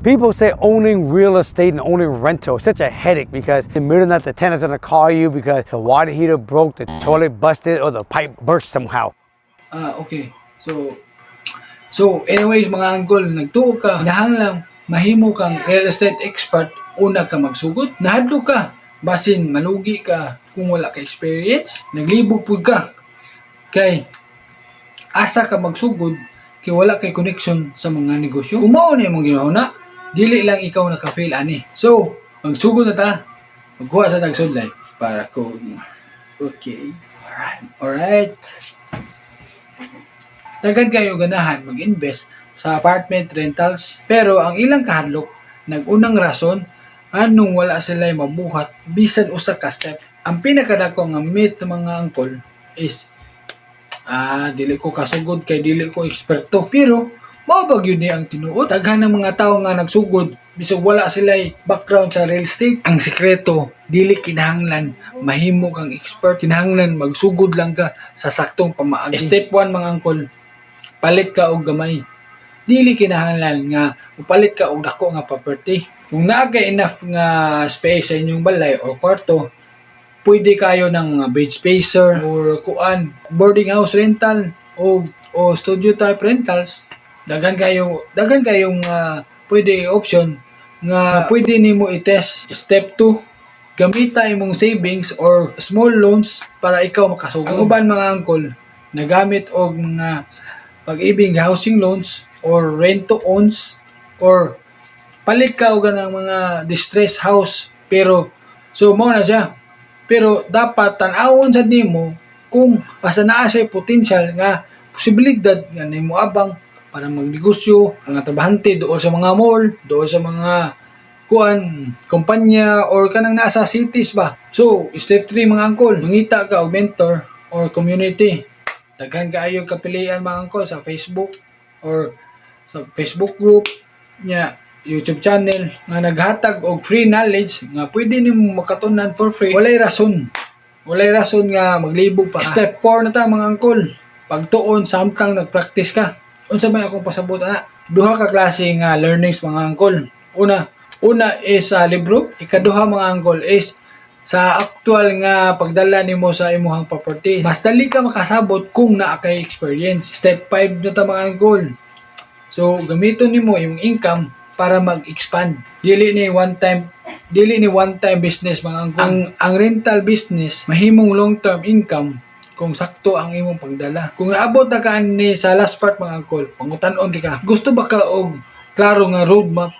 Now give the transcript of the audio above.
People say owning real estate and owning rental is such a headache because in the middle of the night the tenant's gonna call you because the water heater broke, the toilet busted, or the pipe burst somehow. Okay. So anyways mga uncle, nagtuo ka, kinahanglang mahimo kang real estate expert, una ka magsugod, nahadlo ka, basin malugi ka kung wala ka experience, naglibog pud ka. Kay asa ka magsugod kay wala kay connection sa mga negosyo. Kung mao ni imong ginahuna, dili lang ikaw naka-fail ani. So, magsugod na ta. Magkuha sa tagsudlay para ko. Okay. Alright. Daghan kayo ganahan mag-invest sa apartment rentals, pero ang ilang kahadlok nagunang rason anong wala sila mabuhat bisan usa ka step. Ang pinakadako nga myth mga angkol is dili ko kasugod kay dili ko eksperto, pero mao ba gyud ni ang tinuod. Daghan ng mga tawo nga nagsugod bisag wala sila background sa real estate. Ang sekreto, dili kinahanglan mahimo kang expert, kinahanglan magsugod lang ka sa saktong pamaagi. Step 1 mga angkol, palit ka og gamay. Dili kinahanglan nga upalit ka og dako nga property. Kung naa kay enough nga space sa inyong balay o kwarto, pwede kayo ng bed spacer or boarding house rental o studio type rentals. Daghan kayong pwede option nga pwede nimo i-test. Step 2, gamita imong savings or small loans para ikaw makasugod. Ang uban mga angkol, nagamit og mga pag-ibig housing loans or rent to owns or palit ka og ng mga distressed house, pero so mao na siya. Pero dapat tan-awon sad nimo kung basta naa siya potential nga posibilidad nga nimo abang para magnegosyo ang trabahante doon sa mga mall, doon sa mga kumpanya or kanang nasa cities ba. So, step 3 mga angkol, mangita ka og mentor or community. Daghan kaayo kapilian mga angkol sa Facebook or sa Facebook group nya, YouTube channel nga naghatag og free knowledge nga pwede nimo makatunan for free. Walay rason nga maglibog pa. Step 4 na ta mga angkol, pagtuon samtang nagpractice ka. Unsa may akong pasabot ana? Duha ka klase nga learnings mga angkol. Una is sa libro, ikaduha mga angkol is sa actual nga pagdala nimo sa imong property. Mas dali ka makasabot kung naa kay experience. Step 5 na ta mga angkol. So gamiton nimo imong income para mag-expand. Dili ni one time business mga angkol. Ang rental business mahimong long-term income kung sakto ang imong pagdala. Kung naabot na ka ni sa last part mga angkol, pangutan-on ka. Gusto ba ka og klaro nga roadmap